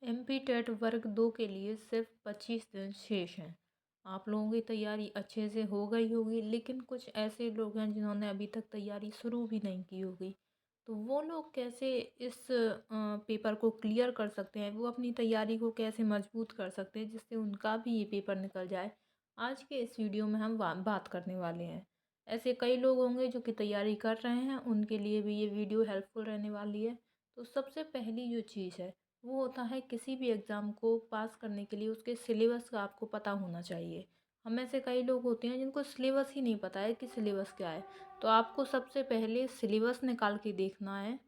MP TET वर्ग 2 के लिए सिर्फ 25 दिन शेष हैं। आप लोगों की तैयारी अच्छे से हो गई होगी, लेकिन कुछ ऐसे लोग हैं जिन्होंने अभी तक तैयारी शुरू भी नहीं की होगी। तो वो लोग कैसे इस पेपर को क्लियर कर सकते हैं, वो अपनी तैयारी को कैसे मजबूत कर सकते हैं जिससे उनका भी ये पेपर निकल जाए। आज के इस वीडियो में हम बात करने वाले हैं। ऐसे कई लोग होंगे जो कि तैयारी कर रहे हैं, उनके लिए भी ये वीडियो हेल्पफुल रहने वाली है। तो सबसे पहली जो चीज़ है वो होता है, किसी भी एग्ज़ाम को पास करने के लिए उसके सिलेबस का आपको पता होना चाहिए। हम में से कई लोग होते हैं जिनको सिलेबस ही नहीं पता है कि सिलेबस क्या है। तो आपको सबसे पहले सिलेबस निकाल के देखना है।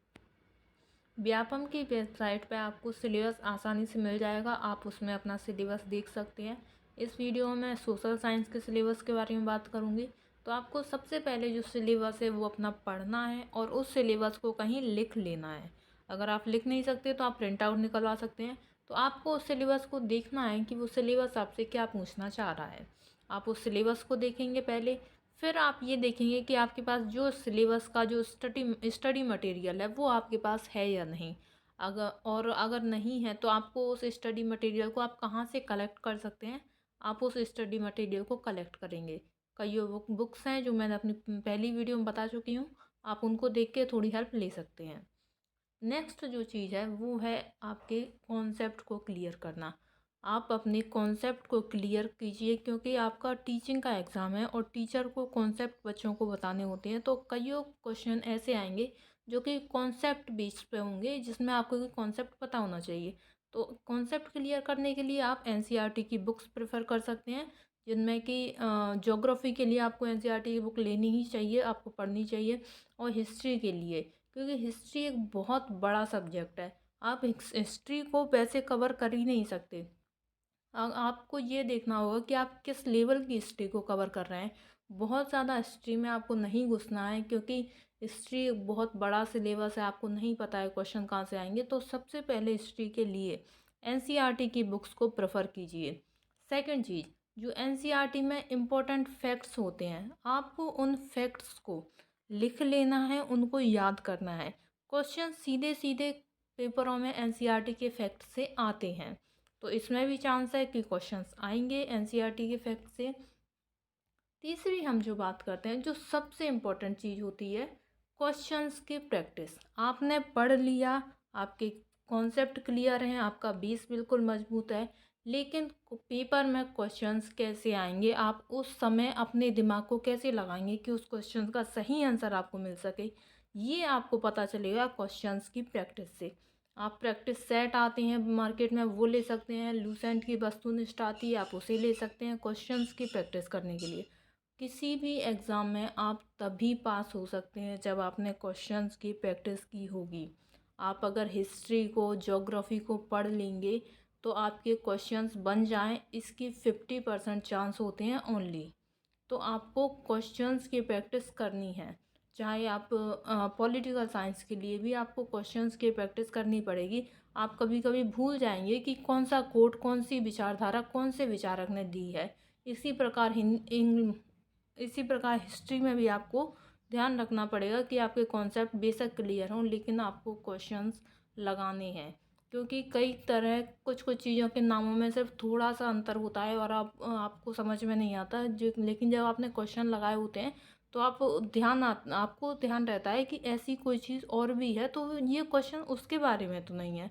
व्यापम की वेबसाइट पे आपको सिलेबस आसानी से मिल जाएगा, आप उसमें अपना सिलेबस देख सकते हैं। इस वीडियो में मैं सोशल साइंस के सिलेबस के बारे में बात करूँगी। तो आपको सबसे पहले जो सिलेबस है वो अपना पढ़ना है और उस सिलेबस को कहीं लिख लेना है। अगर आप लिख नहीं सकते तो आप प्रिंट आउट निकलवा सकते हैं। तो आपको उस सिलेबस को देखना है कि वो सिलेबस आपसे क्या पूछना चाह रहा है। आप उस सिलेबस को देखेंगे पहले, फिर आप ये देखेंगे कि आपके पास जो सिलेबस का जो स्टडी मटेरियल है वो आपके पास है या नहीं। अगर नहीं है तो आपको उस स्टडी मटेरियल को आप कहाँ से कलेक्ट कर सकते हैं। आप उस स्टडी मटेरियल को कलेक्ट करेंगे। कई बुक्स हैं जो मैंने अपनी पहली वीडियो में बता चुकी हूँ, आप उनको देख के थोड़ी हेल्प ले सकते हैं। नेक्स्ट जो चीज़ है वो है आपके कॉन्सेप्ट को क्लियर करना। आप अपने कॉन्सेप्ट को क्लियर कीजिए, क्योंकि आपका टीचिंग का एग्ज़ाम है और टीचर को कॉन्सेप्ट बच्चों को बताने होते हैं। तो कईयों क्वेश्चन ऐसे आएंगे जो कि कॉन्सेप्ट बेस पे होंगे, जिसमें आपको कॉन्सेप्ट पता होना चाहिए। तो कॉन्सेप्ट क्लियर करने के लिए आप एनसीईआरटी की बुक्स प्रेफर कर सकते हैं, जिनमें कि ज्योग्राफी के लिए आपको एनसीईआरटी की बुक लेनी ही चाहिए, आपको पढ़नी चाहिए। और हिस्ट्री के लिए, क्योंकि हिस्ट्री एक बहुत बड़ा सब्जेक्ट है, आप हिस्ट्री को वैसे कवर कर ही नहीं सकते। आपको ये देखना होगा कि आप किस लेवल की हिस्ट्री को कवर कर रहे हैं। बहुत ज़्यादा हिस्ट्री में आपको नहीं घुसना है, क्योंकि हिस्ट्री एक बहुत बड़ा सिलेबस है, आपको नहीं पता है क्वेश्चन कहाँ से आएंगे। तो सबसे पहले हिस्ट्री के लिए एनसीईआरटी की बुक्स को प्रेफर कीजिए। सेकंड चीज़, जो एनसीईआरटी में इम्पोर्टेंट फैक्ट्स होते हैं, आपको उन फैक्ट्स को लिख लेना है, उनको याद करना है। क्वेश्चन सीधे सीधे पेपरों में एनसीईआरटी के फैक्ट से आते हैं, तो इसमें भी चांस है कि क्वेश्चंस आएंगे एनसीईआरटी के फैक्ट से। तीसरी हम जो बात करते हैं, जो सबसे इम्पोर्टेंट चीज़ होती है, क्वेश्चंस की प्रैक्टिस। आपने पढ़ लिया, आपके कॉन्सेप्ट क्लियर हैं, आपका बेस बिल्कुल मजबूत है, लेकिन पेपर में क्वेश्चंस कैसे आएंगे, आप उस समय अपने दिमाग को कैसे लगाएंगे कि उस क्वेश्चन का सही आंसर आपको मिल सके, ये आपको पता चलेगा क्वेश्चंस की प्रैक्टिस से। आप प्रैक्टिस सेट आते हैं मार्केट में, वो ले सकते हैं। लूसेंट की वस्तुनिष्ठ आती है, आप उसे ले सकते हैं क्वेश्चंस की प्रैक्टिस करने के लिए। किसी भी एग्ज़ाम में आप तभी पास हो सकते हैं जब आपने क्वेश्चंस की प्रैक्टिस की होगी। आप अगर हिस्ट्री को, ज्योग्राफी को पढ़ लेंगे तो आपके क्वेश्चंस बन जाएं, इसकी 50% चांस होते हैं ओनली। तो आपको क्वेश्चंस की प्रैक्टिस करनी है। चाहे आप पॉलिटिकल साइंस के लिए भी आपको क्वेश्चंस की प्रैक्टिस करनी पड़ेगी। आप कभी कभी भूल जाएंगे कि कौन सा कोट, कौन सी विचारधारा, कौन से विचारक ने दी है। इसी प्रकार इसी प्रकार हिस्ट्री में भी आपको ध्यान रखना पड़ेगा कि आपके कॉन्सेप्ट बेशक क्लियर हों, लेकिन आपको क्वेश्चंस लगाने हैं। क्योंकि कई तरह कुछ कुछ चीज़ों के नामों में सिर्फ थोड़ा सा अंतर होता है और आपको समझ में नहीं आता जो, लेकिन जब आपने क्वेश्चन लगाए होते हैं तो आपको ध्यान रहता है कि ऐसी कोई चीज़ और भी है, तो ये क्वेश्चन उसके बारे में तो नहीं है।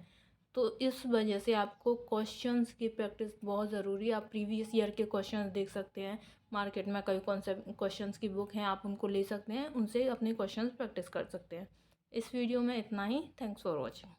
तो इस वजह से आपको क्वेश्चंस की प्रैक्टिस बहुत ज़रूरी है। आप प्रीवियस ईयर के क्वेश्चंस देख सकते हैं, मार्केट में कई कॉन्सेप्ट क्वेश्चंस की बुक हैं, आप उनको ले सकते हैं, उनसे अपने क्वेश्चंस प्रैक्टिस कर सकते हैं। इस वीडियो में इतना ही। Thanks for watching.